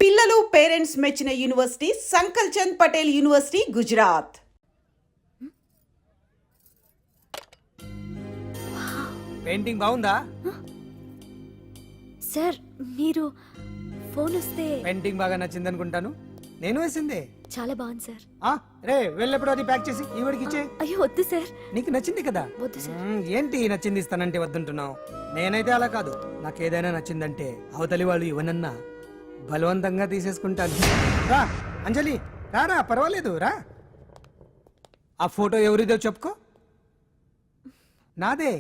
పిల్లలు పేరెంట్స్ మెచ్చిన university Sankalchand Patel university Gujarat. Painting బాగుందా? సార్ మీరు ఫోన్ వస్తే పెయింటింగ్ బాగా నచ్చింది అనుకుంటాను. నేను వేసిందే. చాలా బాగుంది సార్. రే వెళ్ళప్పుడు అది ప్యాక్ చేసి ఈవిడికి ఇచ్చే. అయ్యో వద్దు సార్. నీకు నచ్చింది కదా. వద్దు సార్. ఏంటి నచ్చింది ఇస్తానంటే వద్దుంటున్నావు? నేనైతే అలా కాదు. నాకు ఏదైనా నచ్చిందంటే అవతలి వాళ్ళు ఇవ్వనన్నా బలవంతంగా తీసేసుకుంటాను. రా అంజలి రారా, పర్వాలేదు రా. ఆ ఫోటో ఎవరిదో చెప్పుకో. నాదే.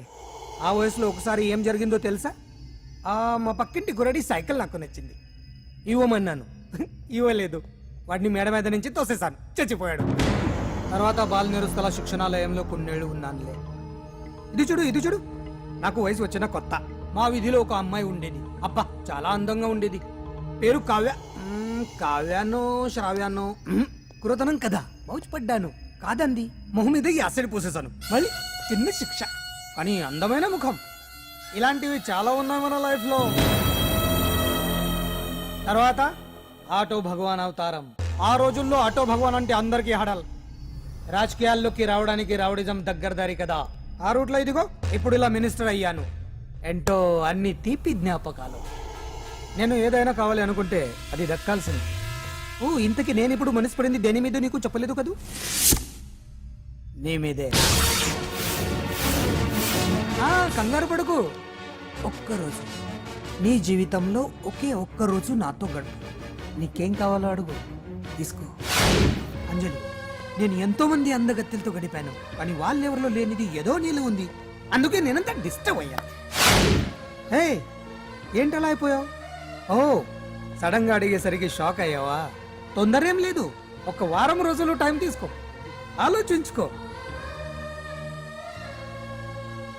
ఆ వయసులో ఒకసారి ఏం జరిగిందో తెలుసా? మా పక్కింటి గురడి సైకిల్ నాకు నచ్చింది, ఇవ్వమన్నాను. ఇవ్వలేదు. వాడిని మేడ మీద నుంచి తోసేశాను, చచ్చిపోయాడు. తర్వాత బాల నిరుస్తల శిక్షణాలయంలో కొన్నేళ్ళు ఉన్నానులే. ఇది చూడు. నాకు వయసు వచ్చిన కొత్త మా వీధిలో ఒక అమ్మాయి ఉండేది. అబ్బా చాలా అందంగా ఉండేది. పేరు కావ్య. కావ్యానో శ్రావ్యానో కురతనం కదా. మౌచిపడ్డాను. కాదంది. మొహం మీద యాసిడ్ పూసేశాను. మళ్ళీ చిన్న శిక్ష, కానీ అందమైన ముఖం. ఇలాంటివి చాలా ఉన్నాయి మన లైఫ్ లో. తర్వాత ఆటో భగవాన్ అవతారం. ఆ రోజుల్లో ఆటో భగవాన్ అంటే అందరికీ హడల్. రాజకీయాల్లోకి రావడానికి రౌడిజం దగ్గరదారి కదా. ఆ రూట్లో ఇదిగో ఇప్పుడు ఇలా మినిస్టర్ అయ్యాను. ఏంటో అన్ని తీపి జ్ఞాపకాలు. నేను ఏదైనా కావాలి అనుకుంటే అది దక్కాల్సింది. ఇంతకీ నేను ఇప్పుడు మనసు పడింది దేని మీద నీకు చెప్పలేదు కదూ? నీ మీదే. కంగారు పడుకు. ఒక్కరోజు నీ జీవితంలో ఒక్కరోజు నాతో గడుపు. నీకేం కావాలో అడుగు, తీసుకో. అంజలి, నేను ఎంతో మంది అందగత్తెలతో గడిపాను, కానీ వాళ్ళెవరిలో లేనిది ఏదో నీళ్ళు ఉంది. అందుకే నేనంతా డిస్టర్బ్ అయ్యా. ఏంటలా అయిపోయావు? సడన్ గా అడిగేసరికి షాక్ అయ్యావా? తొందర ఏం లేదు. ఒక వారం రోజులు టైం తీసుకో, ఆలోచించుకో.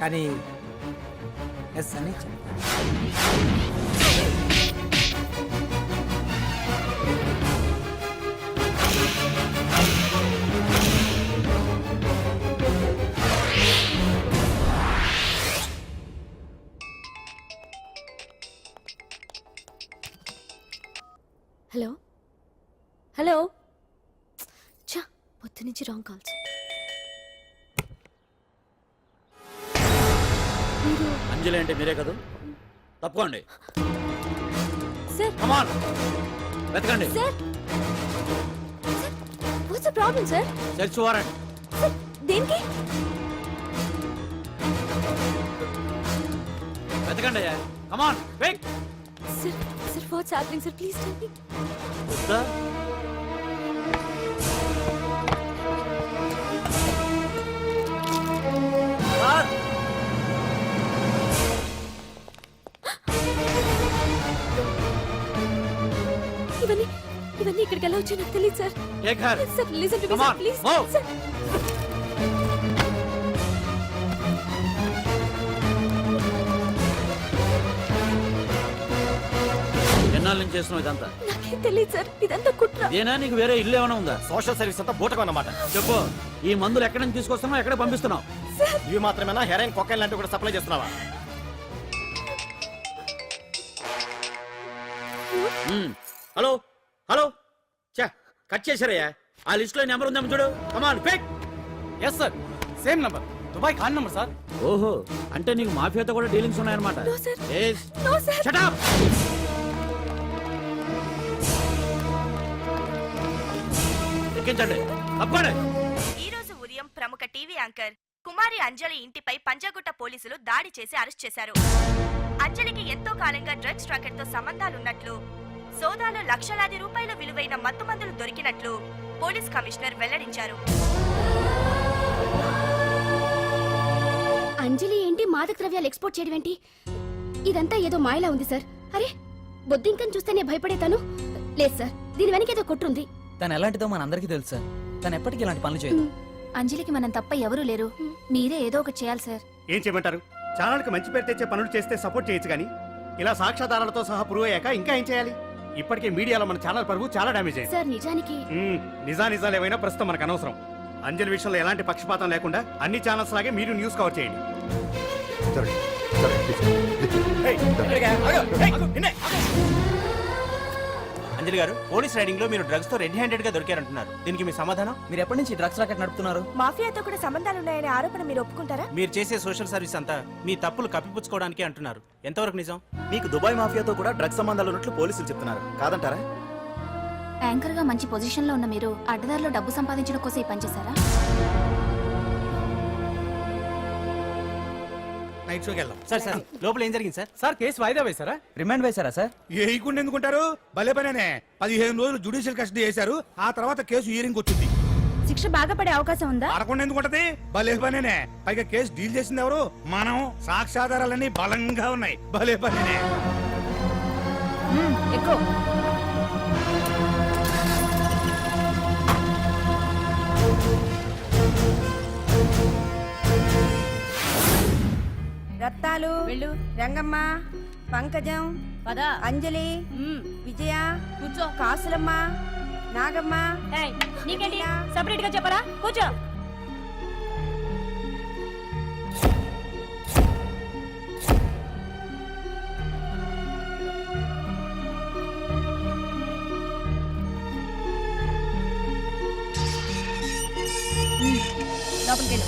కానీ ఎస్ అని చెప్పు. Hello hello. చా, పొద్దు నుంచి రాంగ్ కాల్స్. అంజలి అంటే మీరే కదా? తప్పుకోండి సార్. కమాన్ వెతకండి. Sir what's the problem sir? Search warrant. Sir దేనికి? వెతకండి. Come on quick. Sir sir what's happening sir? Please tell me. వద్దా? సార్ ఇవన్నీ ఇక్కడికి ఎలా వచ్చాయో నాకు తెలియదు sir. Take her. Sir listen to me sir please. Sir ఎన్నాళ్ళ నుంచి చేస్తున్నావు ఇదంతా? నాకేం తెలియదు సార్, ఇదంతా కుట్ర. ఏనా నీకు వేరే ఇల్లు ఏమైనా ఉందా? సోషల్ సర్వీస్ అంతా బూటకం అన్నమాట. చెప్పు, ఈ మందులు ఎక్కడి నుంచి తీసుకొస్తున్నావు, ఎక్కడ పంపిస్తున్నావు? ఇవి మాత్రమేనా? హెరైన్, కొకైన్ లాంటివి కూడా సప్లై చేస్తున్నావా? Hello hello. చా కట్ చేశారయ్యా. ఆ లిస్ట్ లో నెంబర్ ఉందేమో చూడు. Come on quick. Yes sir, same number. Dubai Khan number sir. ఓహో, అంటే నీకు మాఫియాతో కూడా డీలింగ్స్ ఉన్నాయన్నమాట. No, sir. Yes. No, sir. Shut up. ఎక్కించండి. తప్పండి. ఈ రోజు ఉదయం ప్రముఖ టీవీ యాంకర్ కుమారి అంజలి ఇంటిపై పంజాగుట్ట పోలీసులు దాడి చేసి అరెస్ట్ చేశారు. అంజలికి ఎంతో కాలంగా డ్రగ్స్ రాకెట్ తో సంబంధాలున్నట్లు, సోదాలో లక్షలాది రూపాయల విలువైన మత్తుమందులు దొరికినట్లు పోలీస్ కమిషనర్ వెల్లడించారు. అంజలి ఏంటి మాదక ద్రవ్యాలు ఎక్స్పోర్ట్ చేయడం ఏంటి? ఇదంతా ఏదో మాయలా ఉంది సార్. అరే బొద్దింకని చూస్తేనే భయపడేతాను. లేదు సార్, దీని వెనక ఏదో కొట్టుంది. తను ఎలాంటిదో మనందరికీ తెలుసు సార్. తను ఎప్పటికీ ఇలాంటి పనులు చేయదు. అంజలికి మనం తప్ప ఎవరూ లేరు. మీరే ఏదో ఒకటి చేయాలి సార్. ఏం చేయమంటారు? ఛానల్కి మంచి పేరు తెచ్చే పనులు చేస్తే సపోర్ట్ చేయొచ్చు, కానీ ఇలా సాక్ష్యాధారాలతో సహా ప్రూవ్ అయ్యాక ఇంకా ఏం చేయాలి? ఇప్పటికే మీడియాలో మన ఛానల్ పరువు చాలా డ్యామేజ్ అయింది సార్. నిజానికి నిజాలు ఏమైనా ప్రస్తుతం మనకు అనవసరం. అంజలి విషయంలో ఎలాంటి పక్షపాతం లేకుండా అన్ని ఛానల్స్ లాగే మీరు న్యూస్ కవర్ చేయండి. అంజలి గారు, పోలీస్ రైడింగ్ లో మీరు డ్రగ్స్ తో రెడ్ హ్యాండెడ్ గా దొరికారంటున్నారు. దీనికి మీ సమాధానం? మీరు ఎప్పటి నుంచి డ్రగ్స్ రాకెట్ నడుపుతున్నారు? మాఫియాతో కూడా సంబంధాలున్నాయనే ఆరోపణ మీరు ఒప్పుకుంటారా? మీరు చేసే సోషల్ సర్వీస్ అంతా మీ తప్పులు కప్పిపుచ్చుకోవడానికి అంటున్నారు. ఎంతవరకు నిజం? మీకు దుబాయ్ మాఫియాతో కూడా డ్రగ్స్ సంబంధాలు ఉన్నట్లు పోలీసులు చెప్తున్నారు, కాదంటారా? యాంకర్ గా మంచి పొజిషన్ లో ఉన్న మీరు అడ్డదారిలో డబ్బు సంపాదించడం కోసం ఈ పని చేశారా? నైట్ షోకి వెళ్దాం. సార్ సార్ లోపల ఏం జరిగింది సార్? సార్ కేసు వాయిదా వేశారా? రిమాండ్ వేశారా సార్? ఏయకుండా ఎందుకుంటారు? భలే పనేనే. 15 రోజులు జుడిషియల్ కస్టడీ చేశారు. ఆ తర్వాత కేసు హియరింగ్ వచ్చింది. శిక్ష బాగా పడే అవకాశం ఉందా? అరకుండా ఎందుకుంటది? భలే పనేనే. పైగా కేసు డీల్ చేసింది ఎవరు? మనం. సాక్ష్యాధారాలన్నీ బలంగా ఉన్నాయి. భలే పనేనే. ఎక్కువ రత్తాలు, రంగమ్మ, పంకజం, అంజలి, విజయ, కూర్చో, కాసులమ్మ, నాగమ్మ. నీకేంటి సపరేట్ గా చెప్పరా? కూర్చో. లోపలికి వెళ్ళు.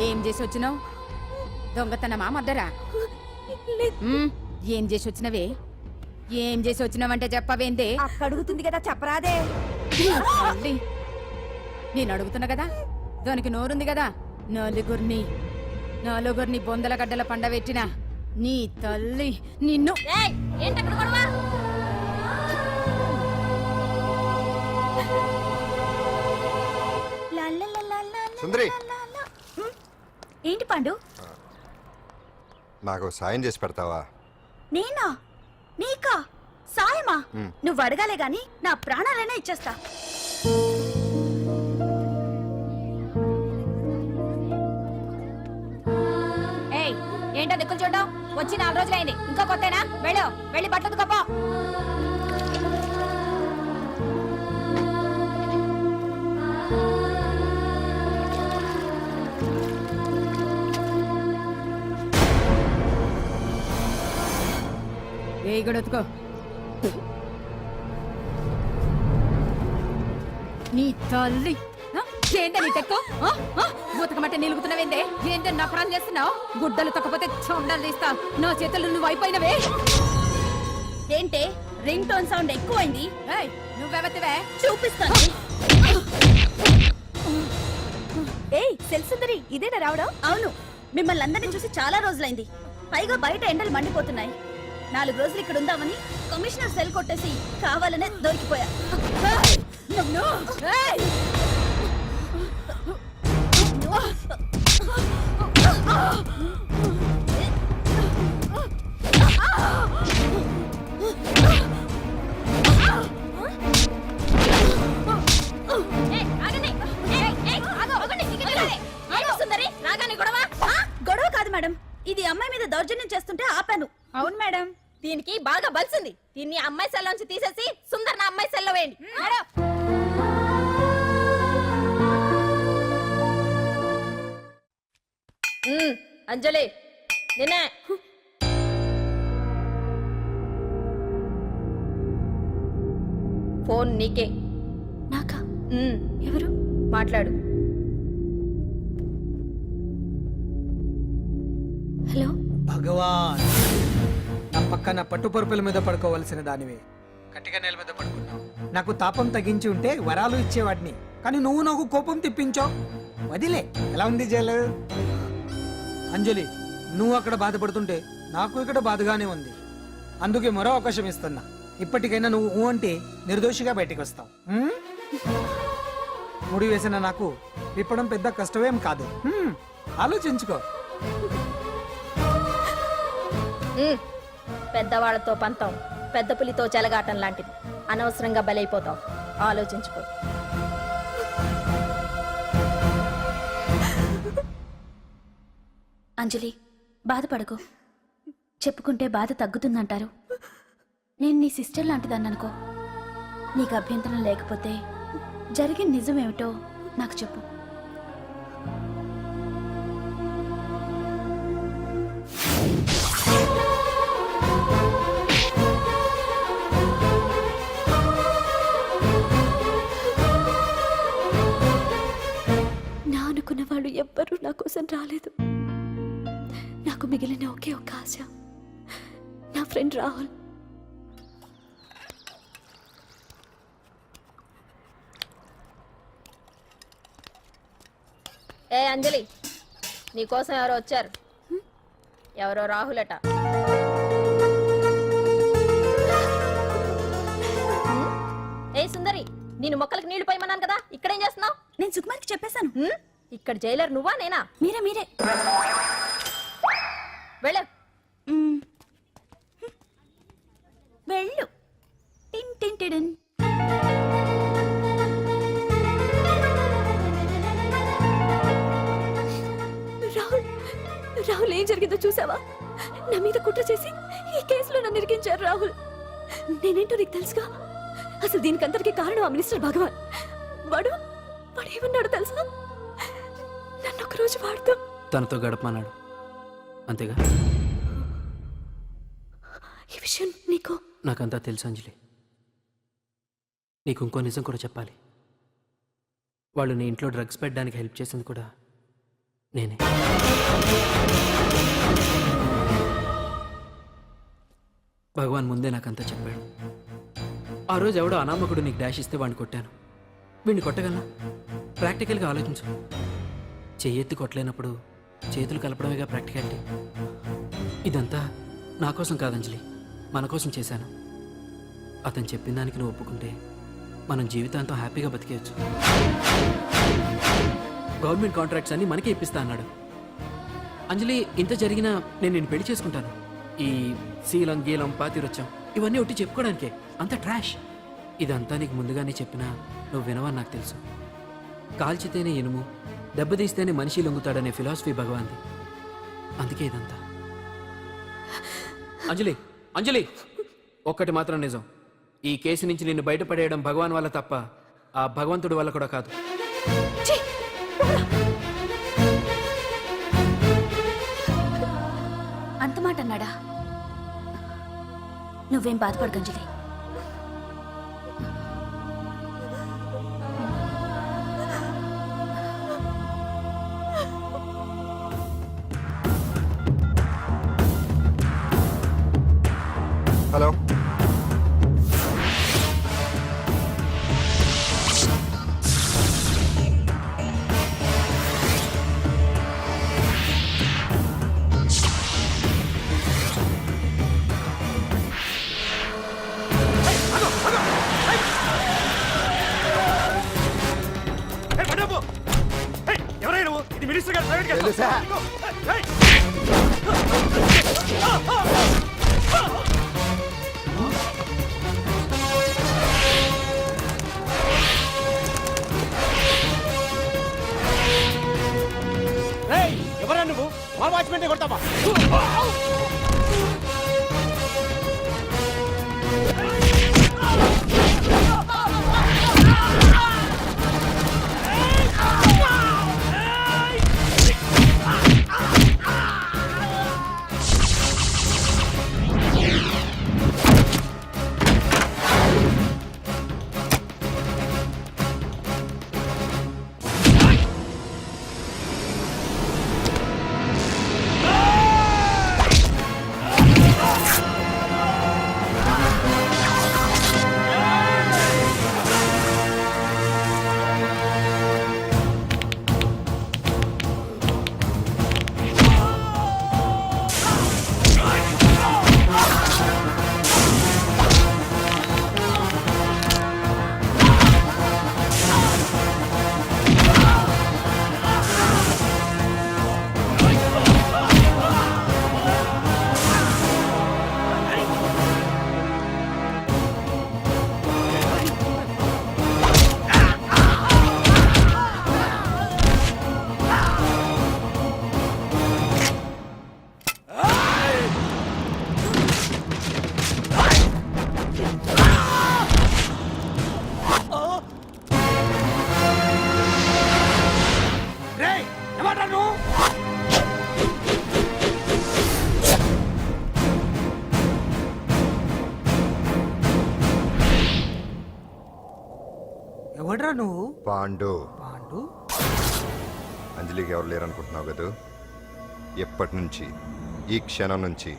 ఏం చేసి వచ్చినావు? దొంగతనమా మద్దరా? ఏం చేసి వచ్చినవే? ఏం చేసి వచ్చినావంటే చెప్పవేందే? అడుగుతుంది కదా, చెప్పరాదే. మళ్ళీ నేను అడుగుతున్నా కదా, దానికి నోరుంది కదా. నలుగురిని బొందల గడ్డల పండబెట్టిన నీ తల్లి నిన్ను. సుందరి, ఏంటి పండు? నాకు సాయం చేసి పెడతావా? నేనా? నీకా సాయమా? నువ్వు అడగాలే గాని నా ప్రాణాలైనా ఇచ్చేస్తా. ఏయ్, ఏంటో దిక్కులు చూడడం? వచ్చి 4 రోజులైంది, ఇంకా కొత్తేనా? వెళ్ళి బట్టలు కప్ప. ఏ గడొత్తుకో. నీ తల్లి ఏంటే నీ తెక్కు? ఉతకమంటే నిలుగుతున్నావేందే? ఏంటే నఫరం చేస్తున్నావు? గుడ్డలు తొక్కపోతే చొండలు తీస్తా. నా చేతులు నువ్వు అయిపోయినవే. ఏంటే రింగ్ టోన్ సౌండ్ ఎక్కువైంది? నువ్వెవతివే? చూపిస్తాను. ఏయ్ సెల్సుందరి, ఇదేనా రావడం? అవును, మిమ్మల్ని అందరినీ చూసి చాలా రోజులైంది. పైగా బయట ఎండలు మండిపోతున్నాయి. 4 రోజులు ఇక్కడ ఉందామని కమిషనర్ సెల్ కొట్టేసి కావాలనే దొరికిపోయా. గొడవ కాదు మేడం, ఇది అమ్మాయి మీద దౌర్జన్యం చేస్తుంటే ఆపాను. అవును మేడం, దీనికి బాగా బలిసింది. దీన్ని అమ్మాయి సెల్లోంచి తీసేసి సుందర్ నా అమ్మాయి సెల్లో వేయండి. అంజలి, నిన్నే. ఫోన్ నీకే. నాకా? ఎవరు? మాట్లాడు. హలో భగవాన్, నా పక్కన పట్టుపరుపుల మీద పడుకోవలసిన దానివే గట్టిగా నేల మీద పడుకున్నావు. నాకు తాపం తగ్గించి ఉంటే వరాలు ఇచ్చేవాడిని, కానీ నువ్వు నాకు కోపం తెప్పించావు. వదిలే. ఎలా ఉంది జైలు? అంజలి, నువ్వు అక్కడ బాధపడుతుంటే నాకు ఇక్కడ బాధగానే ఉంది. అందుకే మరో అవకాశం ఇస్తున్నా. ఇప్పటికైనా నువ్వు ఊ అంటే నిర్దోషిగా బయటికి వస్తావు. ముడి వేసిన నాకు విప్పడం పెద్ద కష్టమేం కాదు. ఆలోచించుకో. పెద్దవాళ్లతో పంతం పెద్ద పులితో చెలగాటం లాంటిది. అనవసరంగా బలైపోతావు. ఆలోచించుకో. అంజలి, బాధపడకు. చెప్పుకుంటే బాధ తగ్గుతుందంటారు. నేను నీ సిస్టర్ లాంటిదాన్ని అనుకో. నీకు అభ్యంతరం లేకపోతే జరిగిన నిజమేమిటో నాకు చెప్పు. నా అనుకున్న వాళ్ళు ఎవ్వరూ నా కోసం రాలేదు. నాకు మిగిలిన ఒకే ఒక ఆశ నా ఫ్రెండ్ రాహుల్. ఏ అంజలి, నీకోసం ఎవరో వచ్చారు. ఎవరో రాహుల్ అట. ఏ సుందరి, నేను మొక్కలకు నీళ్లు పోయమన్నాను కదా, ఇక్కడేం చేస్తున్నావు? నేను సుకుమార్కి చెప్పేశాను. ఇక్కడ జైలర్ నువ్వా నేనా? మీరే వెళ్ళ. వెళ్ళు. టిన్ టిన్ టిడిన్. రాహుల్, రాహుల్ ఏం జరిగిందో చూసావా? నా మీద కుట్ర చేసి ఈ కేసులో నన్ను ఇరికించారు రాహుల్. నేనేంటో నీకు తెలుసుగా. అసలు దీనికంతటికీ కారణం ఆ మినిస్టర్ భగవాన్. వాడు ఏమన్నాడు తెలుసా? నన్ను ఒక రోజు వాడుతూ తనతో గడపమన్నాడు, అంతేగా? ఈ విషయం నీకు నాకంతా తెలుసు అంజలి. నీకు ఇంకో నిజం కూడా చెప్పాలి. వాళ్ళు నీ ఇంట్లో డ్రగ్స్ పెట్టడానికి హెల్ప్ చేసింది కూడా నేనే. భగవాన్ ముందే నాకంతా చెప్పాడు. ఆ రోజు ఎవడో అనామకుడు నీకు డాష్ ఇస్తే వాడిని కొట్టాను. వీడిని కొట్టగలనా? ప్రాక్టికల్గా ఆలోచించు. చెయ్యెత్తి కొట్టలేనప్పుడు చేతులు కలపడమేగా ప్రాక్టికాలిటీ. ఇదంతా నా కోసం కాదంజలి, మన కోసం చేశాను. అతను చెప్పిన దానికి నువ్వు ఒప్పుకుంటే మనం జీవితాంతం హ్యాపీగా బతికేయచ్చు. గవర్నమెంట్ కాంట్రాక్ట్స్ అన్ని మనకే ఇప్పిస్తా అన్నాడు. అంజలి, ఇంత జరిగినా నేను నిన్ను పెళ్లి చేసుకుంటాను. ఈ శీలం గీలం పాతిరొచ్చాం ఇవన్నీ ఒట్టి చెప్పుకోవడానికే. అంత ట్రాష్. ఇదంతా నీకు ముందుగానే చెప్పినా నువ్వు వినవని నాకు తెలుసు. కాల్చితేనే ఇనుము, దెబ్బతీస్తేనే మనిషి లొంగుతాడనే ఫిలాసఫీ భగవాన్ది. అందుకే ఇదంతా. అంజలి, అంజలి, ఒక్కటి మాత్రం నిజం. ఈ కేసు నుంచి నిన్ను బయటపడేయడం భగవాన్ వల్ల తప్ప ఆ భగవంతుడి వల్ల కూడా కాదు. అంత మాట అన్నాడా? నువ్వేం బాధపడకు అంజలి. హలో, ఎవరైనా నువ్వు? ఇది మినిస్టర్ గారు ప్రైవేట్ కేసు. తెలుసా? ఏయ్! ఎవడ్రా నువ్వు? పాండు. పాండు? అంజలికి ఎవరు లేరనుకుంటున్నావు కదా? ఎప్పటి నుంచి, ఈ క్షణం నుంచి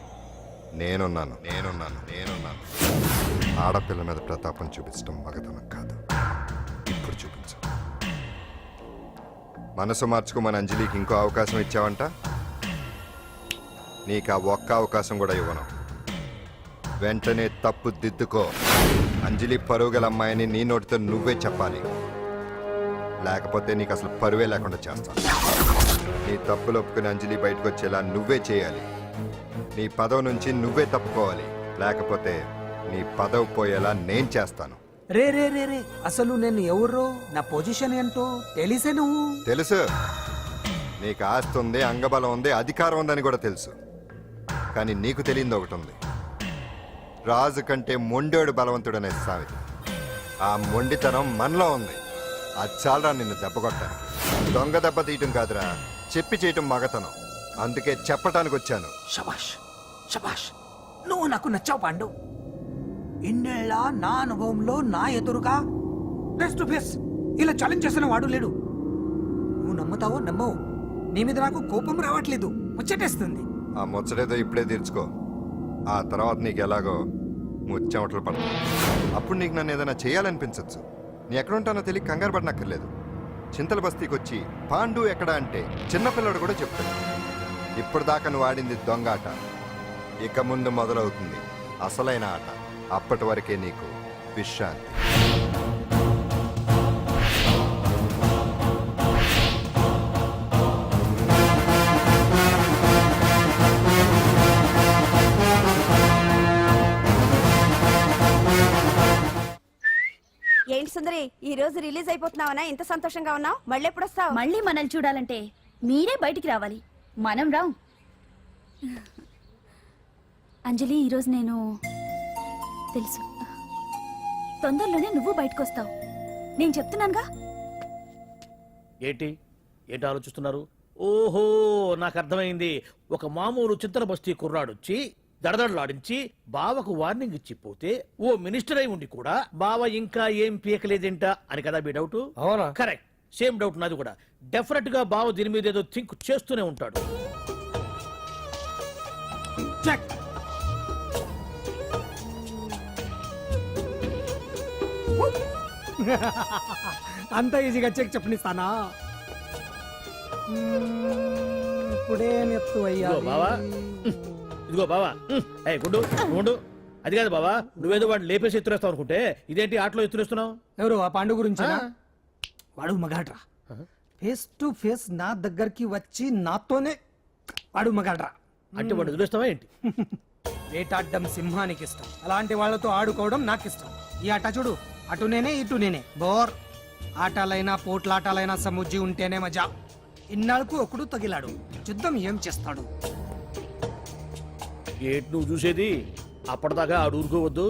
నేనున్నాను. ఆడపిల్ల మీద ప్రతాపం చూపించడం మగతనం కాదు. ఇప్పుడు చూపించు. మనసు మార్చుకోమని అంజలికి ఇంకో అవకాశం ఇచ్చావంట. నీకు ఆ ఒక్క అవకాశం కూడా ఇవ్వను. వెంటనే తప్పు దిద్దుకో. అంజలి పరుగల అమ్మాయిని నీ నోటితో నువ్వే చెప్పాలి, లేకపోతే నీకు అసలు పరువే లేకుండా చేస్తాను. నీ తప్పులు ఒప్పుకుని అంజలి బయటకు వచ్చేలా నువ్వే చేయాలి. నీ పదవి నుంచి నువ్వే తప్పుకోవాలి, లేకపోతే నీ పదవి పోయేలా నేను చేస్తాను. రే రే రే రే అసలు నేను ఎవరో, నా పొజిషన్ ఏంటో తెలిసే నువ్వు. తెలుసు. నీకు ఆస్తి ఉంది, అంగబలం ఉంది, అధికారం ఉందని కూడా తెలుసు. కానీ నీకు తెలియంది ఒకటి ఉంది. రాజు కంటే మొండోడు బలవంతుడనే సామెత. ఆ మొండితనం మనలో ఉంది. అది చాలరా నిన్ను దెబ్బ కొట్టాను. దొంగ దెబ్బ తీయటం కాదురా, చెప్పి చేయటం మగతనం. అందుకే చెప్పటానికి వచ్చాను. శబాష్ శబాష్, నువ్వు నాకు నచ్చావు పాండు. ఇన్నేళ్ళ నా అనుభవంలో నా ఎదురుగా ఫేస్ టు ఫేస్ ఇలా ఛాలెంజ్ చేసిన వాడు లేడు. నువ్వు నమ్ముతావో నమ్మవు, నీ మీద నాకు కోపం రావట్లేదు, ముచ్చటేస్తుంది. ఆ ముచ్చటేదో ఇప్పుడే తీర్చుకో. ఆ తర్వాత నీకు ఎలాగో ముచ్చెమటలు పడతాయి. అప్పుడు నీకు నన్ను ఏదైనా చేయాలనిపించవచ్చు. నీ ఎక్కడుంటానో తెలియ కంగారు పడనక్కర్లేదు. చింతల బస్తీకి వచ్చి పాండు ఎక్కడ అంటే చిన్నపిల్లడు కూడా చెప్తాడు. ఇప్పుడు దాకా నువ్వు ఆడింది దొంగ ఆట. ఇక ముందు మొదలవుతుంది అసలైన ఆట. అప్పటి వరకే నీకు విశ్రాంతి. ఏంటి సుందరి, ఈ రోజు రిలీజ్ అయిపోతున్నావనా? ఇంత సంతోషంగా ఉన్నావు? మళ్ళీ ఎప్పుడు వస్తావు? మళ్ళీ మనల్ని చూడాలంటే మీరే బయటికి రావాలి, మనం రాం. అంజలి, ఈరోజు నేను తెలుసు, తొందరలోనే నువ్వు బయటకు వస్తావు. నేను చెప్తున్నానుగా. ఏంటి ఏంటి ఆలోచిస్తున్నారు? ఓహో, నాకు అర్థమైంది. ఒక మామూలు చింతల బస్తీ కుర్రాడొచ్చి దడదడలాడించి బావకు వార్నింగ్ ఇచ్చిపోతే ఓ మినిస్టర్ అయి ఉండి కూడా బావ ఇంకా ఏం పీకలేదేంట అని కదా మీ డౌట్? అవునా? కరెక్ట్, సేమ్ డౌట్ నాది కూడా. డెఫినెట్ గా బావ దీని మీద ఏదో థింక్ చేస్తూనే ఉంటాడు. చెక్. అంత ఈజీగా చెక్ చెప్పనిస్తానా? ఇప్పుడే నెత్తు అయ్యా. ఇదిగో బావా, ఇదిగో బావా. ఏ గుండు గుండు, అది కాదు బావా, నువ్వేదో వాడిని లేపేసి ఎత్తురేస్తావు అనుకుంటే ఇదేంటి ఆటలో ఎత్తురేస్తున్నావు? ఎవరు ఆ పాండు గురించి? ఆ. వాడు మగాడ్రా. ఫేస్ టు ఫేస్ నా దగ్గరికి వచ్చి నాతోనే వాడు మగాడ్రా. అంటే వాడు వదిలేస్తావా ఏంటి? వేటాడ్డం సింహానికి ఇష్టం, అలాంటి వాళ్ళతో ఆడుకోవడం నాకు ఇష్టం. ఈ ఆట చూడు, అటు నేనే ఇటు నేనే. బోర్. ఆటలైనా పోట్లాటాలైనా సముజ్జి ఉంటేనే మజా. ఇన్నాళ్ళకు ఒకడు తగిలాడు, యుద్ధం ఏం చేస్తాడు? ఏంటి నువ్వు చూసేది? అప్పటిదాకా ఆడు ఊరుకోవద్దు.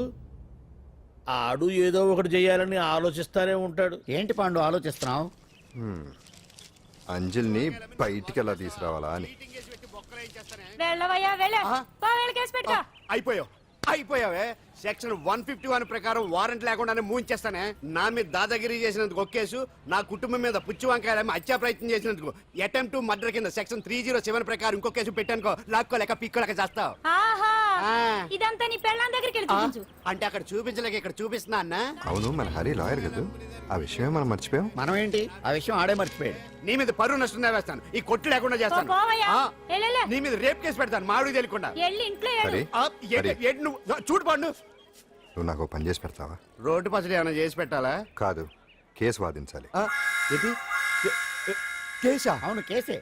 ఆడు ఏదో ఒకటి చేయాలని ఆలోచిస్తానే ఉంటాడు. ఏంటి పాండు ఆలోచిస్తున్నావు? అంజలిని బయటికి ఎలా తీసుకురావాలా అని. అయిపోయావే. సెక్షన్ 151 ప్రకారం వారెంట్ లేకుండానే మూయించేస్తానే. నా మీద దాదాగిరి చేసినందుకు ఒక కేసు, నా కుటుంబం మీద పుచ్చి వంకాయలేమో హత్యా ప్రయత్నం చేసినందుకు అటెంప్ట్ టు మర్డర్ కింద సెక్షన్ 307 ప్రకారం ఇంకో కేసు పెట్టానుకో, లాక్కోలేక పిక్కోలేక చేస్తావు. ఇదంతా నీ పెళ్ళాం దగ్గరికి వెళ్ళి చూపించు. అంటే అక్కడ చూపించలేక ఇక్కడ చూపిస్తున్నా అన్న. అవును, మన హరి లాయర్ కదా, ఆ విషయమే మనం మర్చిపోయాం. మనం ఏంటి ఆ విషయం ఆడే మర్చిపోయాడు. నీ మీద పరువు నష్టం వేస్తాను, ఈ కొట్టు లేకుండా చేస్తాను. నీ మీద రేప్ కేసు పెడతాను మాడు తెలియకుండా. హరి, ఏంటి నువ్వు చూడు పాండు. నువ్వు నాకు పని చేసి పెడతావా? రోడ్డు పసడి ఏమైనా చేసి పెట్టాలా? కాదు, కేసు వాదించాలి. ఏంటి కేసా? అవును కేసే,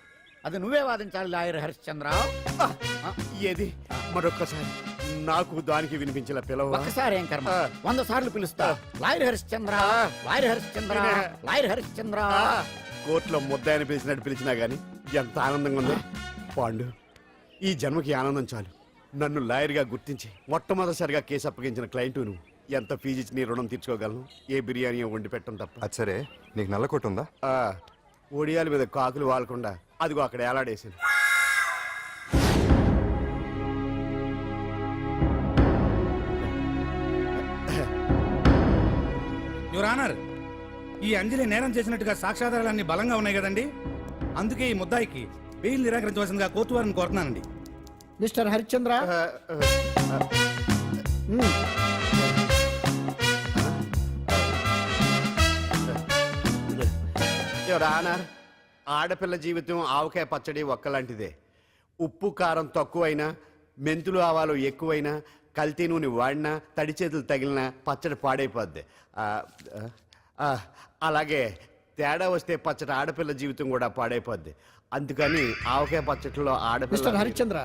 అది నువ్వే వాదించాలి లాయర్ హరిశ్చంద్ర. ఏది మరొక్కసారి నాకు దానికి వినిపించిన పిలవ. ఒకసారి ఏం కర్మ, 100 సార్లు పిలుస్తా. Lawyer Harishchandra, lawyer Harishchandra, lawyer Harishchandra. కోర్టులో ముద్దాయని పిలిచినట్టు పిలిచినా గానీ ఎంత ఆనందంగా ఉంది పాండు. ఈ జన్మకి ఆనందం చాలు. నన్ను లాయర్గా గుర్తించి మొట్టమొదటిసారిగా కేసు అప్పగించిన క్లయింట్ నువ్వు. ఎంత ఫీజు ఇచ్చి నీ రుణం తీర్చుకోగలను? ఏ బిర్యానీ వండి పెట్టడం తప్ప. అది సరే, నీకు నల్ల కొట్టు ఉందా? ఒడియాల మీద కాకులు వాలకుండా అదిగో అక్కడ ఏలాడేసింది. యువర్ ఆనర్, ఈ అంజలి నేరం చేసినట్టుగా సాక్ష్యాధారాలన్నీ బలంగా ఉన్నాయి కదండి, అందుకే ఈ ముద్దాయికి బెయిల్ నిరాకరించవలసిందిగా కోర్టు వారిని కోరుతున్నానండి. మిస్టర్ హరిశ్చంద్ర, యువర్ ఆనర్, ఆడపిల్ల జీవితం ఆవకాయ పచ్చడి ఒక్కలాంటిదే. ఉప్పు కారం తక్కువైనా, మెంతులు ఆవాలు ఎక్కువైనా, కల్తీ నూనె వాడినా, తడి చేతులు తగిలినా పచ్చడి పాడైపోద్ది. అలాగే తేడా వస్తే పచ్చడి ఆడపిల్ల జీవితం కూడా పాడైపోద్ది. అందుకని ఆవకాయ పచ్చడిలో మిస్టర్ ఆడపిల్ల హరిశ్చంద్ర,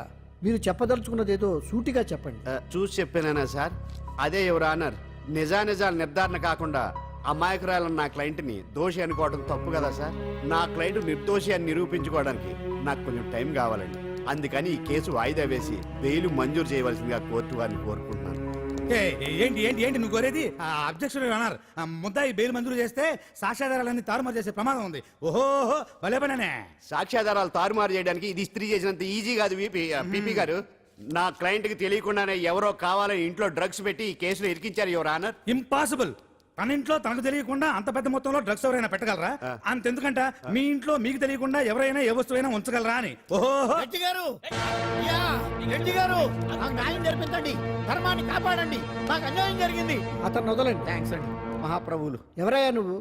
మీరు చెప్పదలుచుకున్నది ఏదో సూటిగా చెప్పండి. చూసి చెప్పానా సార్? అదే యువర్ ఆనర్, నిజానిజాలు నిర్ధారణ కాకుండా అమాయకురాలన్న నా క్లయింట్ని దోషి అనుకోవడం తప్పు కదా సార్. నా క్లయింట్ నిర్దోషి అని నిరూపించుకోవడానికి నాకు కొంచెం టైం కావాలండి. అందుకని ఈ కేసు వాయిదా వేసి బెయిల్ మంజూరు చేయవలసిందిగా కోర్టు వారిని కోరుకుంటున్నాను. ఏంటి ఏంటి ఏంటి నువ్వు కోరేది? అబ్జెక్షన్ అన్నారు. ముద్దాయి బెయిల్ మంజూరు చేస్తే సాక్ష్యాధారాలన్నీ తారుమారు చేసే ప్రమాదం ఉంది. ఓహో భలే పనేనే. సాక్ష్యాధారాలు తారుమారు చేయడానికి ఇది ఇస్త్రీ చేసినంత ఈజీ కాదు పిపి గారు. నా క్లయింట్కి తెలియకుండానే ఎవరో కావాలని ఇంట్లో డ్రగ్స్ పెట్టి ఈ కేసులో ఇరికించారు యువర్ ఆనర్. ఇంపాసిబుల్. తన ఇంట్లో తనకు తెలియకుండా అంత పెద్ద మొత్తంలో డ్రగ్స్ ఎవరైనా పెట్టగలరా? అంతెందుకంట మీ ఇంట్లో మీకు తెలియకుండా ఎవరైనా ఏ వస్తువైనా ఉంచగలరా అని. ఓహో రెడ్డి గారు, యా, రెడ్డి గారు, నాకు న్యాయం జరిపించండి, ధర్మాన్ని కాపాడండి, నాకు అన్యాయం జరిగింది. అతను వదలండి. థ్యాంక్స్ అండి మహాప్రభువులు. ఎవరయ్యా నువ్వు?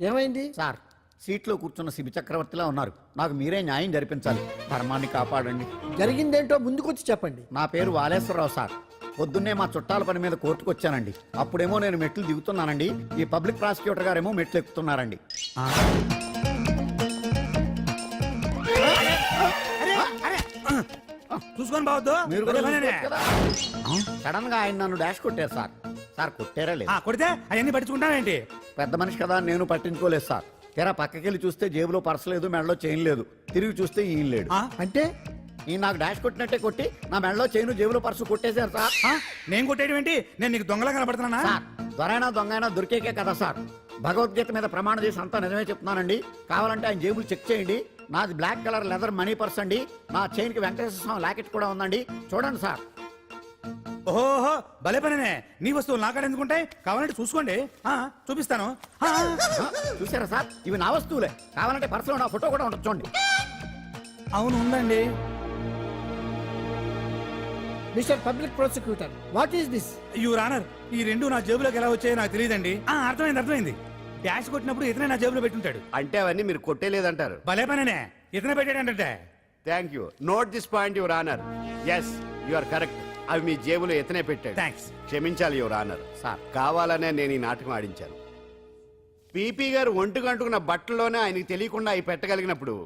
ఏమైంది? సార్, సీట్లో కూర్చున్న శిబి చక్రవర్తిలా ఉన్నారు. నాకు మీరే న్యాయం జరిపించాలి, ధర్మాన్ని కాపాడండి. జరిగిందేంటో ముందుకొచ్చి చెప్పండి. నా పేరు వాలేశ్వరరావు సార్. పొద్దున్నే మా చుట్టాల పని మీద కోర్టుకు వచ్చానండి. అప్పుడేమో నేను మెట్లు దిగుతున్నానండి, ఈ పబ్లిక్ ప్రాసిక్యూటర్ గారేమో మెట్లు ఎక్కుతున్నారండి. చూసుకొని బావద్దు. మీరు సడన్ గా ఆయన నన్ను డాష్ కొట్టారు సార్. సార్ కొట్టారా లేదు? కొడితే అవన్నీ పట్టించుకుంటావేంటి? పెద్ద మనిషి కదా నేను పట్టించుకోలేదు సార్. తెరా పక్కకెళ్ళి చూస్తే జేబులో పర్స్ లేదు, మెడలో చైన్ లేదు. తిరిగి చూస్తే ఈయన లేడు. అంటే ఈ నాకు డాష్ కొట్టినట్టే కొట్టి నా మెడలో చైన్ జేబులో పర్సు కొట్టేశారు సార్. నేను కొట్టేయడం ఏంటి? నేను నీకు దొంగలా కనబడుతున్నా? సార్, దొరైనా దొంగైనా దొరికేకే కదా సార్. భగవద్గీత మీద ప్రమాణం చేసి అంతా నిజమే చెప్తున్నానండి. కావాలంటే ఆయన జేబులు చెక్ చేయండి. నాది black colour leather money purse అండి. నా చైన్ కి వెంకటేశ్వర స్వామి లాకెట్ కూడా ఉందండి. చూడండి సార్. ఓహో భలే పనేనే. నీ వస్తువులు నాకాడ ఎందుకుంటాయి? కావాలంటే చూసుకోండి, చూపిస్తాను. చూసారా సార్, ఇవి నా వస్తువులే. కావాలంటే పర్సులో నా ఫోటో కూడా ఉండదు, చూడండి. అవును ఉందండి. Mister public prosecutor, what is this? Your honour, ఈ రెండు నా జేబులోకి ఎలా వచ్చాయో నాకు తెలియదండి. అర్థమైంది. డాష్ కొట్టినప్పుడు ఇతనే నా జేబులో పెట్టుంటాడు. అంటే అవన్నీ మీరు కొట్టేలేదంటారు? భలే పనేనే, ఇతనే పెట్టాడంటే. Thank you. Note this point your honour. Yes, you are correct. అవి మీ జేబులో ఎత్తనే పెట్టాడు. థ్యాంక్స్. క్షమించాలి యువర్ ఆనర్. సార్, కావాలనే నేను ఈ నాటకం ఆడించాను. పీపీ గారు ఒంటికి అంటుకున్న బట్టల్లోనే ఆయనకి తెలియకుండా అవి పెట్టగలిగినప్పుడు,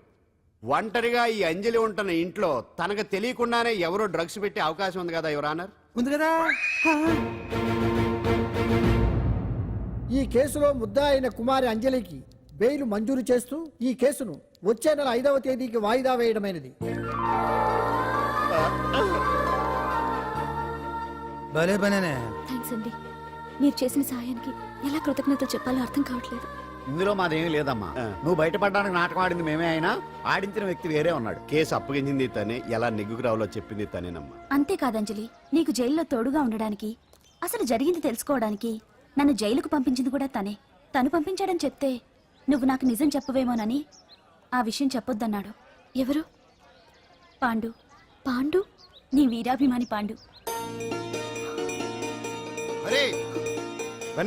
ఒంటరిగా ఈ అంజలి ఉంటున్న ఇంట్లో తనకు తెలియకుండానే ఎవరో డ్రగ్స్ పెట్టే అవకాశం ఉంది కదా యువర్ ఆనర్. ఉంది కదా. ఈ కేసులో ముద్దా అయిన కుమారి అంజలికి బెయిల్ మంజూరు చేస్తూ ఈ కేసును వచ్చే నెల 5వ తేదీకి వాయిదా వేయడమైనది. భలే పనేనే. థ్యాంక్స్ అండి. మీరు చేసిన సహాయానికి ఎలా కృతజ్ఞతలు చెప్పాలో అర్థం కావట్లేదు. ఇందులో మాదేమీ లేదమ్మా. నువ్వు బయటపడడానికి నాటకం ఆడింది మేమే అయినా ఆడించిన వ్యక్తి వేరే ఉన్నాడు. కేసు అప్పగించింది తనే, ఎలా నెగ్గుకు రావాలో చెప్పింది తనేనమ్మా. అంతేకాదంజలి, నీకు జైల్లో తోడుగా ఉండడానికి, అసలు జరిగింది తెలుసుకోవడానికి నన్ను జైలుకు పంపించింది కూడా తనే. తను పంపించాడని చెప్తే నువ్వు నాకు నిజం చెప్పవేమోనని ఆ విషయం చెప్పొద్దన్నాడు. ఎవరు? పాండు. పాండు, నీ వీరాభిమాని పాండు.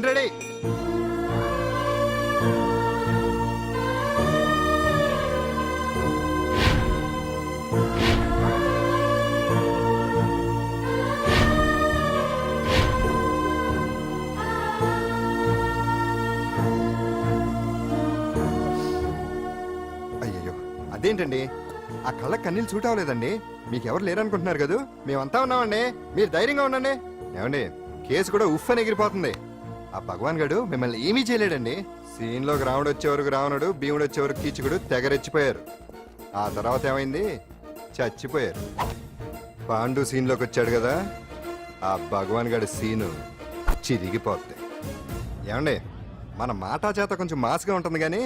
రెడీ. అయ్యయ్యో, అదేంటండి ఆ కళ్ళ కన్నీళ్ళు సూట్ అవ్వలేదండి. మీకెవరు లేరనుకుంటున్నారు కదా, మేమంతా ఉన్నామండి. మీరు ధైర్యంగా ఉండండి. ఏమండి, కేసు కూడా ఉఫ్ అని ఎగిరిపోతుంది. ఆ భగవాన్ గడు మిమ్మల్ని ఏమీ చేయలేడండి. సీన్లోకి రావణుడు వచ్చే వరకు రావణుడు, భీముడు వచ్చే వరకు కీచుకుడు తెగరెచ్చిపోయారు. ఆ తర్వాత ఏమైంది? చచ్చిపోయారు. పాండు సీన్లోకి వచ్చాడు కదా, ఆ భగవాన్ గడి సీను చిరిగిపోద్ది. ఏమండి, మన మాటా చేత కొంచెం మాస్గా ఉంటుంది కానీ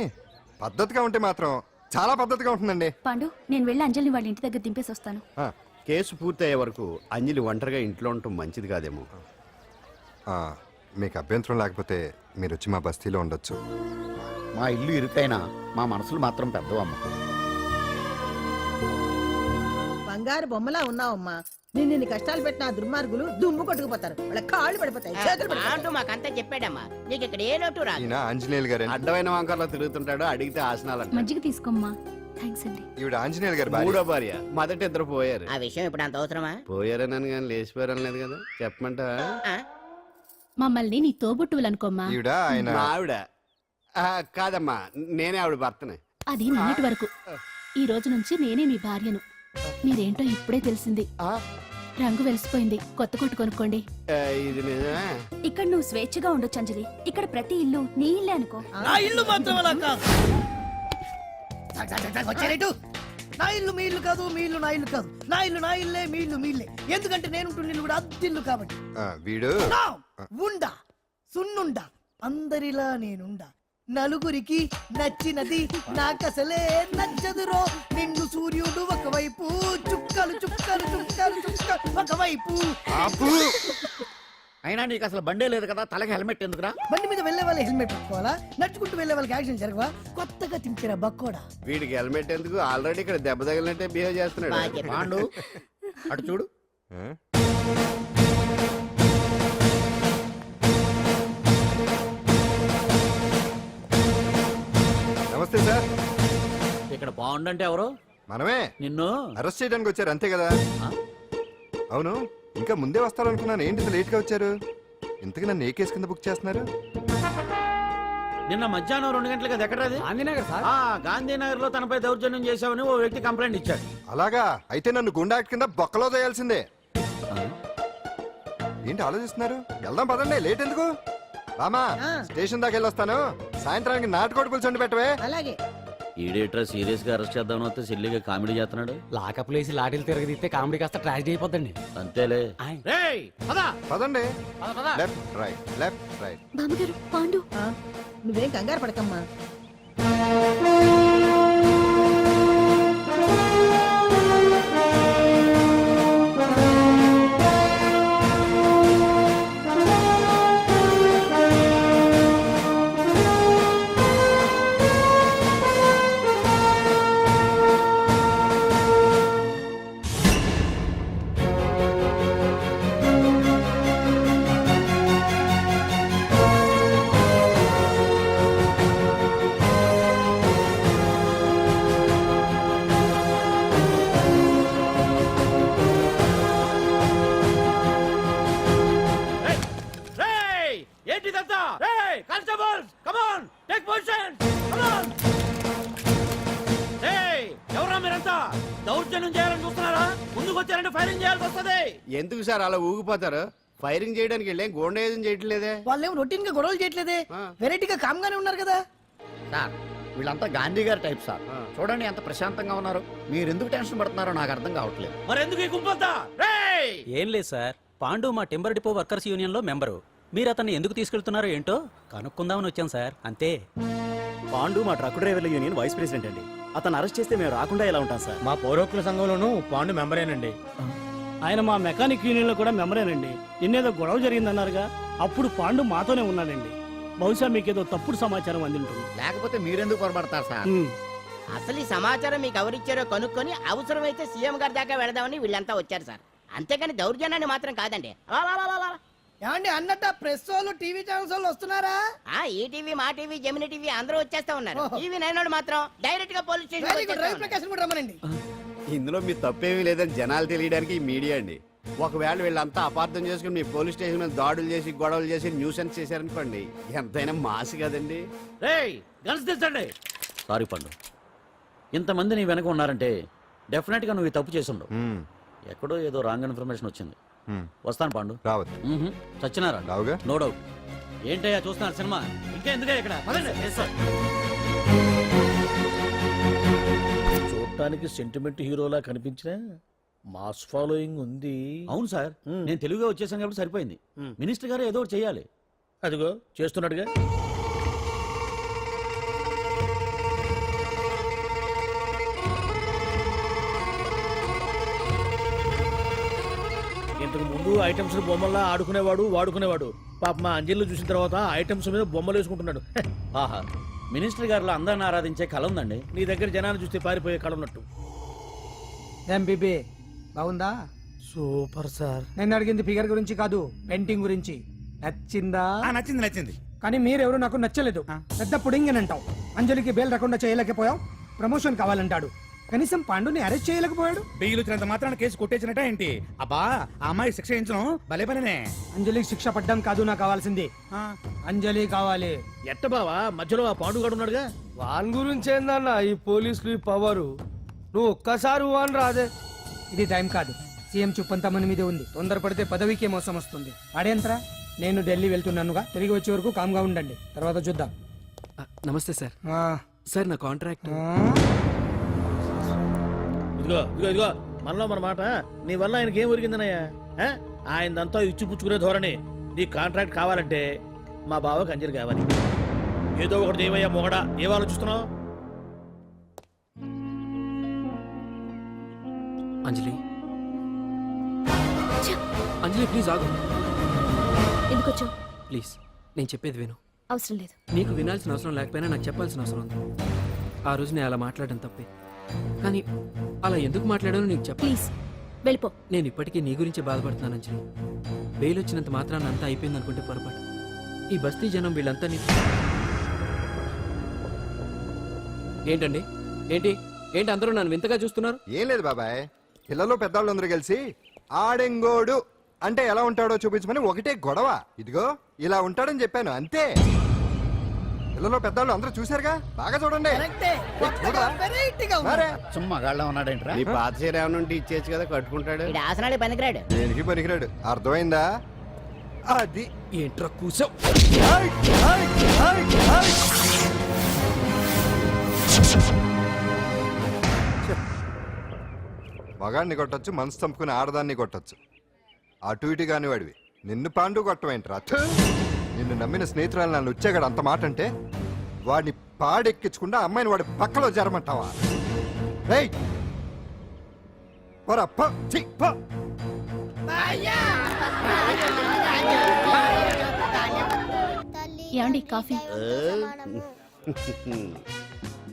పద్ధతిగా ఉంటే మాత్రం చాలా పద్ధతిగా ఉంటుందండి. పాండు, నేను వెళ్ళి అంజలిని వాళ్ళ ఇంటి దగ్గర దింపేసి వస్తాను. కేసు పూర్తయ్యే వరకు అంజలి ఒంటరిగా ఇంట్లో ఉండటం మంచిది కాదేమో. మీకు అభ్యంతరం లేకపోతే మీరు వచ్చి మా బస్తీలో ఉండొచ్చు. మా ఇల్లు ఇరుకైనా మా మనసులు మాత్రం పెద్దవమ్మ. బంగారు బొమ్మలా ఉన్నావమ్మా. నిన్ను కష్టాలు పెట్టిన ఆ దుర్మార్గులు దుమ్ము కొట్టుకుపోతారు. వాళ్ళ కాళ్ళు పడిపోతాయి, చేతులు పడిపోతాయి. మాకంతా చెప్పాడమ్మా, నీకు ఇక్కడ ఏ లోటు రాదు. ఈయన ఆంజనేయులు గారు అడ్డమైన వంకర్లో తిరుగుతుంటాడు, అడిగితే ఆసనాలంట. మజ్జిగ తీసుకోమ్మా. థ్యాంక్స్ అండి. ఈవిడ ఆంజనేయులు గారు భార్య. మూడో భార్య, మొదట ఇద్దరు పోయారు. ఆ విషయం ఇప్పుడు అంత అవసరమా? పోయారనని కానీ లేచిపోయారని లేదు కదా, చెప్పమంట. మమ్మల్ని నీ తోబుట్టువులు అనుకోమ్మా. ఈవిడ ఆయన మా ఆవిడ కాదమ్మా, నేనే ఆవిడ భర్తనే. అది నిన్నటి వరకు. ఈ రోజు నుంచి నేనే మీ భార్యను. మీరేంటో ఇప్పుడే తెలిసింది. రంగు వెలిసిపోయింది, కొత్త కొట్టు కొనుక్కోండి. ఇది నిజమే. ఇక్కడ నువ్వు స్వేచ్ఛగా ఉండొచ్చు అంజలి. ఇక్కడ ప్రతి ఇల్లు నీ ఇల్లే అనుకో. నా ఇల్లు మాత్రం అలా కాదు. వచ్చారేటు? నా ఇల్లు మీ ఇల్లు కాదు, మీ ఇల్లు నా ఇల్లు కాదు. నా ఇల్లు నా ఇల్లే, మీ ఇల్లు మీ ఇల్లే. ఎందుకంటే నేను ఉంటున్న ఇల్లు కూడా అద్దిల్లు కాబట్టి. వీడు ఉండా సున్నుండా అందరిలా నేనుండా. నలుగురికి నచ్చినది నాకసలే నచ్చదురో. నిండు సూర్యుడు ఒకవైపు, చుక్కలు చుక్కలు చుక్కలు చుక్కలు ఒకవైపు. అయినా నీకు అసలు బండే లేదు కదా, తలకి హెల్మెట్ ఎందుకురా? బండి మీద వెళ్లే వాళ్ళు హెల్మెట్ పెట్టుకోవాలా? నడుచుకుంటూ వెళ్లే వాళ్ళకి యాక్షన్ జరగవా? కొత్తగా తింటారా బక్కోడా? వీడికి హెల్మెట్ ఎందుకు, ఆల్రెడీ ఇక్కడ దెబ్బ తగిలినట్టే బిహేవ్ చేస్తున్నాడు. పాండు అటు చూడు. నమస్తే సార్. ఇక్కడ బాగుండంటే ఎవరు? మనమే. నిన్ను అరెస్ట్ చేయడానికి వచ్చారు అంతే కదా? అవును, ఇంకా ముందే వస్తారనుకున్నాను. ఏంటి లేట్ గా వచ్చారు? ఇంతకు నన్ను ఏ కేసు కింద బుక్ చేస్తున్నారు? నిన్న మధ్యాహ్నం 2 గంటలకు అది ఎక్కడది? గాంధీనగర్ సార్. గాంధీనగర్ లో తనపై దౌర్జన్యం చేశామని ఓ వ్యక్తి కంప్లైంట్ ఇచ్చాడు. అలాగా? అయితే నన్ను గుండా యాక్ట్ కింద బొక్కలో చేయాల్సిందే. ఏంటి ఆలోచిస్తున్నారు? వెళ్దాం పదండి, లేట్ ఎందుకు? రామా, స్టేషన్ దాకా వెళ్ళొస్తాను. సాయంత్రానికి నాటుకోడి పులుసు పెట్టవే. అలాగే. ఈడేట్రా సీరియస్ గా అరెస్ట్ చేద్దాం వస్తే సిల్లిగా కామెడీ చేస్తున్నాడు. లాకప్ లేసి లాఠీలు తిరగదీస్తే కామెడీ కాస్త ట్రాజడీ అయిపోద్దండి. అంతేలే. పదండి. Left right, left right. బామ్మగారు, పాండు. నువ్వేం కంగారు పడకమ్మా. ఏంటిదంతా? Constables, come on, take position, come on. ఎవరా మీరంతా? దౌర్జన్యం చేయాలని చూస్తున్నారా? ముందుకు వచ్చారంటే ఫైరింగ్ చేయాల్సి వస్తుంది. ఎందుకు సార్ అలా ఊగిపోతారు? ఫైరింగ్ చేయడానికి వెళ్ళేం గోండేజం చేయట్లేదే. వాళ్ళేమో రొటీన్ గా గొడవలు చేయట్లేదే, వెరైటీగా కామ్గానే ఉన్నారు కదా సార్. వీళ్ళంతా గాంధీ గారి టైప్ సార్. చూడండి ఎంత ప్రశాంతంగా ఉన్నారు. మీరు ఎందుకు టెన్షన్ పడుతున్నారో నాకు అర్థం కావట్లేదు. మరెందుకు ఈ గుంపంతా? ఏం లేదు సార్, పాండు మా టింబర్ డిపో వర్కర్స్ యూనియన్ లో మెంబరు. మీరు అతన్ని ఎందుకు తీసుకెళ్తున్నారో ఏంటో కనుక్కుందామని వచ్చాం సార్, అంతే. పాండు మా ట్రక్ డ్రైవర్ల యూనియన్ వైస్ ప్రెసిడెంట్ అండి. అతను అరెస్ట్ చేస్తే మేము రాకుండా ఎలా ఉంటాం సార్? మా పౌరోక్తుల సంఘంలోనూ పాండు మెంబరేనండి. ఆయన మా మెకానిక్ యూనియన్ లో కూడా మెంబరేనండి. నిన్నేదో గొడవ జరిగిందన్నారుగా, అప్పుడు పాండు మాతోనే ఉన్నాడండి. బహుశా మీకేదో తప్పుడు సమాచారం అందింటుంది. లేకపోతే మీరెందుకు పొరపడతారు సార్? అసలు ఈ సమాచారం మీకు ఎవరిచ్చారో కనుక్కొని అవసరమైతే సీఎం గారి దాకా వెళదామని వీళ్ళంతా వచ్చారు సార్. అంతేగాని దౌర్జన్యాన్ని మాత్రం కాదండి. ఏమండి అన్నట్టు ప్రెస్ వాళ్ళు టీవీ ఛానల్స్ వాళ్ళు వస్తున్నారా? ఈ టీవీ, మా టీవీ, జెమిని టీవీ అందరూ వచ్చేస్తా ఉన్నారు. టీవీ నైన్ మాత్రం డైరెక్ట్ గా పోలీస్ స్టేషన్. ఇందులో మీ తప్పేమీ లేదని జనాలు తెలియడానికి ఈ మీడియా అండి. ఒకవేళ వీళ్ళంతా అపార్థం చేసుకుని మీ పోలీస్ స్టేషన్ మీద దాడులు చేసి గొడవలు చేసి న్యూసెన్స్ చేశారనుకోండి, ఎంతైనా మాసి కదండి. సారీ పండు, ఇంతమంది నీ వెనక ఉన్నారంటే డెఫినెట్ గా నువ్వు ఈ తప్పు చేసుండవు. ఎక్కడో ఏదో రాంగ్ ఇన్ఫర్మేషన్ వచ్చింది. వస్తాను పాండు. రావద్దు. చచ్చినారా? రావుగా. No doubt. ఏంటయ్యా చూస్తున్నారు సినిమా? ఇంకా ఎందుకే ఇక్కడ? చూడటానికి సెంటిమెంట్ హీరోలా కనిపించినా మాస్ ఫాలోయింగ్ ఉంది. అవును సార్, నేను తెలుగుగా వచ్చేసాను కాబట్టి సరిపోయింది. మినిస్టర్ గారు ఏదో ఒకటి చేయాలి. అదిగో చేస్తున్నాడుగా. ఇంతకు ముందు ఐటమ్స్ బొమ్మల్లా ఆడుకునేవాడు, వాడుకునేవాడు. పాప మా అంజలిలో చూసిన తర్వాత ఐటమ్స్ మీద బొమ్మలు వేసుకుంటున్నాడు. ఆహా, మినిస్టర్ గారిలో అందరిని ఆరాధించే కళ ఉందండి. నీ దగ్గర జనాన్ని చూస్తే పారిపోయే కళ ఉన్నట్టు. ఎంపీపీ బాగుందా? Super sir. నేను అడిగింది ఫిగర్ గురించి కాదు, పెయింటింగ్ గురించి. నచ్చిందా? నచ్చింది నచ్చింది. కానీ మీరెవరు నాకు నచ్చలేదు. పెద్ద పుడింగనంటావు. అంజలికి బెయిల్ రాకుండా చేయలేకపోయావు. ప్రమోషన్ కావాలంటాడు. కనీసం పాండుని అరెస్ట్ చేయలేకపోయాడు. బెయిల్ వచ్చినంత మాత్రాన కేసు కొట్టేసినట్ట ఏంటి? అబ్బా ఆ అమ్మాయి శిక్ష వేయించడం భలే పనినే. అంజలికి శిక్ష పడ్డం కాదు నాకు కావాల్సింది. అంజలి కావాలి. ఎట్ట బావా మధ్యలో ఆ పాండుగాడు ఉన్నాడుగా. వాన్ గురించి ఏందన్న ఈ పోలీసులు ఈ పవరు? నువ్వు ఒక్కసారి వాన్ రాదే. ఇది టైం కాదు. సీఎం చుప్పంతా మన మీదే ఉంది. తొందరపడితే పదవికే మోసం వస్తుంది. అడేంత్రా, నేను ఢిల్లీ వెళ్తున్నానుగా. తిరిగి వచ్చే వరకు కామ్గా ఉండండి, తర్వాత చూద్దాం. నమస్తే సార్. ఆ, సార్ నా కాంట్రాక్ట్. ఆ, ఇదిగో ఇదిగో ఇదిగో మనలో మన మాట. నీ వల్ల ఆయనకి ఏం ఒరిగిందనయ్యా? ఆయనదంతా ఇచ్చి పుచ్చుకునే ధోరణి. నీ కాంట్రాక్ట్ కావాలంటే మా బావకి అంజలి కావాలి. ఏదో ఒకటి దేవయ్యా మొగడా, ఏం ఆలోచిస్తున్నావు? అంజలి, అంజలి ప్లీజ్ ఆగు. ఎందుకు వచ్చావు? ప్లీజ్ నేను చెప్పేది విను. అవసరం లేదు. నీకు వినాల్సిన అవసరం లేకపోయినా నాకు చెప్పాల్సిన అవసరం ఉంది. ఆ రోజు నేను అలా మాట్లాడడం తప్పే, కానీ అలా ఎందుకు మాట్లాడానో నీకు చెప్ప. ప్లీజ్ వెళ్ళిపో. నేను ఇప్పటికీ నీ గురించి బాధపడుతున్నాను అంజలి. బెయిల్ వచ్చినంత మాత్రాన అంతా అయిపోయింది అనుకుంటే పొరపాటు. ఈ బస్తీ జనం వీళ్ళంతా ఏంటండి? ఏంటి ఏంటి అందరూ నన్ను వింతగా చూస్తున్నారు? ఏం లేదు బాబాయ్, పిల్లలు పెద్దవాళ్ళు అందరూ కలిసి ఆడెంగోడు అంటే ఎలా ఉంటాడో చూపించమని ఒకటే గొడవ. ఇదిగో ఇలా ఉంటాడని చెప్పాను అంతే. పిల్లలు పెద్దవాళ్ళు అందరూ చూశారుగా, బాగా చూడండి. మరే. సుమ్మా గాళ్ళ ఉన్నాడేంట్రా? నీ పాత చీర ఏమైనా ఉంటే ఇచ్చేచ్చు కదా, కట్టుకుంటాడు. ఆసనాడే పనికిరాడు. దేనికి పనికిరాడు, అర్థమైందా? అది ఏంట్రా కూసావు? మగాడిని కొట్టొచ్చు, మనసు చంపుకుని ఆడదాన్ని కొట్టొచ్చు. అటు ఇటు కాని వాడివి. నిన్ను పాండు కొట్టమేంట్రా? నిన్ను నమ్మిన స్నేహితురాలు నన్ను వచ్చాగాడు అంత మాట అంటే వాడిని పాడెక్కించకుండా అమ్మాయిని వాడి పక్కలో జరమంటావా? ఏయ్ పోరా, పో, ఛీ, పో. ఏమండి కాఫీ?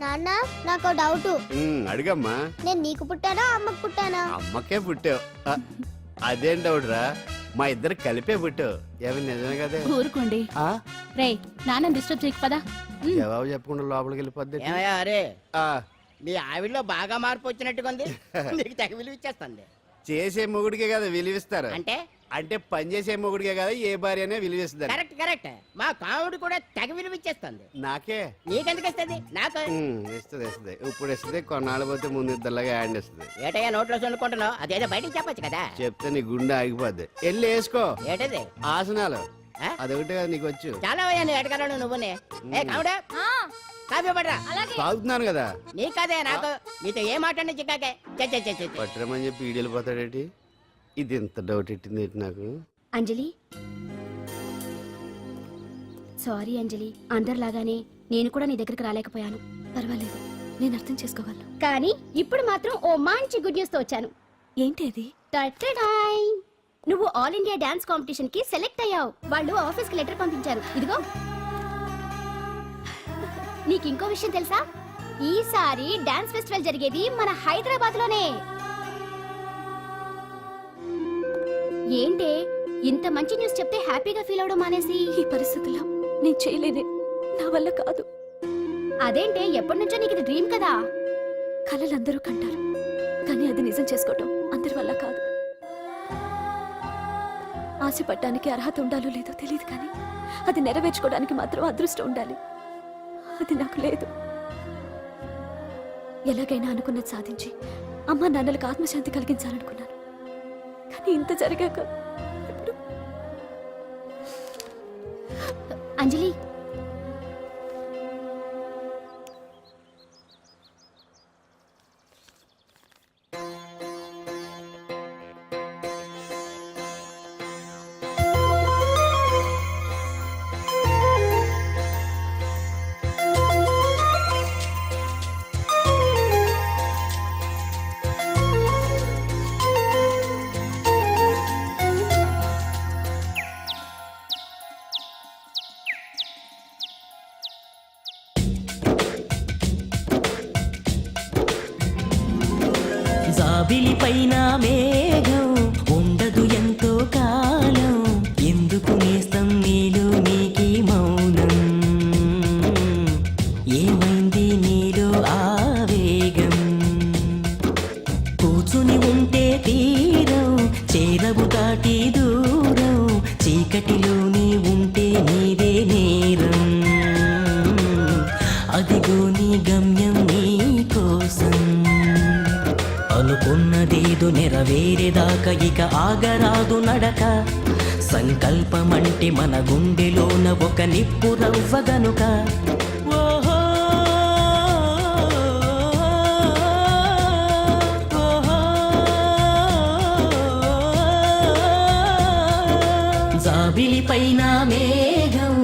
నాన్న నాకు డౌట్. అడిగమ్మా. నేను నీకు పుట్టానా అమ్మకు పుట్టానా? అమ్మకే పుట్టావు. అదేం డౌట్ రా, మా ఇద్దరు కలిపే పుట్టావు. ఏమి నిజమే కదే. ఊరుకోండి. రే నాన్న డిస్టర్బ్ చేయకు పదా. జవాబు చెప్పకుండా లోపలికి వెళ్ళిపోద్ది. అరే నీ ఆవిడలో బాగా మార్పు వచ్చినట్టుగా ఉంది. నీకు తెగ విలువ ఇచ్చేస్తుంది. చేసే మొగుడికే కదా విలువిస్తారు. అంటే అంటే పని చేసే మొగుడికే కదా ఏ భార్య అనే విలువిస్తారు. Correct correct. మా కావుడు కూడా తెగ విలువ ఇచ్చేస్తుంది. నాకే నీకెందుకు ఇస్తుంది? నాకు ఇస్తుంది ఇస్తుంది. ఇప్పుడు ఇస్తుంది, కొన్నాళ్ళు పోతే ముందు ఇద్దరులాగా హ్యాండ్ ఇస్తుంది. ఏటయ్యా నోట్లో చల్లుకుంటున్నావు? అదేదో బయటికి చెప్పొచ్చు కదా. చెప్తే నీ గుండె ఆగిపోద్ది. వెళ్ళి వేసుకో ఏటది? ఆసనాలు. ఆ? అదొకటి కదా నీకు వచ్చు. చాలా అయ్యా నీ ఎడగలను నువ్వునే. ఏ కావుడా కాఫీ పడరా. తాగుతున్నాను కదా. నీ కదే నాకు. నీతో ఏ మాట్లాడి చిక్కాకే. పట్టరమని చెప్పి ఈడు వెళ్ళిపోతాడేటి. ఇది ఎంత డౌట్ ఎట్టింది ఏంటి నాకు. అంజలి, సారీ అంజలి. అందరిలాగానే నేను కూడా నీ దగ్గరికి రాలేకపోయాను. పర్వాలేదు, నేను అర్థం చేసుకోగలను. కానీ ఇప్పుడు మాత్రం ఓ మంచి గుడ్ న్యూస్ తో వచ్చాను. ఏంటి అది? టటడాయ్! నువ్వు ఆల్ ఇండియా డాన్స్ కాంపిటీషన్ కి సెలెక్ట్ అయ్యావు. వాళ్ళు ఆఫీస్ కి లెటర్ పంపించారు. ఇదిగో. నీకు ఇంకో విషయం తెలుసా? ఈసారి డాన్స్ ఫెస్టివల్ జరిగేది మన హైదరాబాద్ లోనే. ఏంటే ఇంత మంచి న్యూస్ చెప్తే హ్యాపీగా ఫీల్ అవడం మానేసి? ఈ పరిస్థితుల్లో నేను చేయలేనే, నా వల్ల కాదు. అదేంటే ఎప్పటి నుంచో నీకు ఇది డ్రీమ్ కదా? కలలందరూ కంటారు, కానీ అది నిజం చేసుకోవటం అందరి వల్ల కాదు. ఆశపడటానికి అర్హత ఉండాలో లేదో తెలియదు, కానీ అది నెరవేర్చుకోవడానికి మాత్రం అదృష్టం ఉండాలి. అది నాకు లేదు. ఎలాగైనా అనుకున్నది సాధించి అమ్మా నాన్నలకు ఆత్మశాంతి కలిగించాలనుకున్నాను, కానీ ఇంత జరిగాక ఇప్పుడు అంజలి, కలదు నెరవేరేదాకా ఇక ఆగరాదు నడక సంకల్పమంటే మన గుండెలోన ఒక నిప్పు రవ్వ గనుక ఓహో ఓహో జాబిలి పైన మేఘం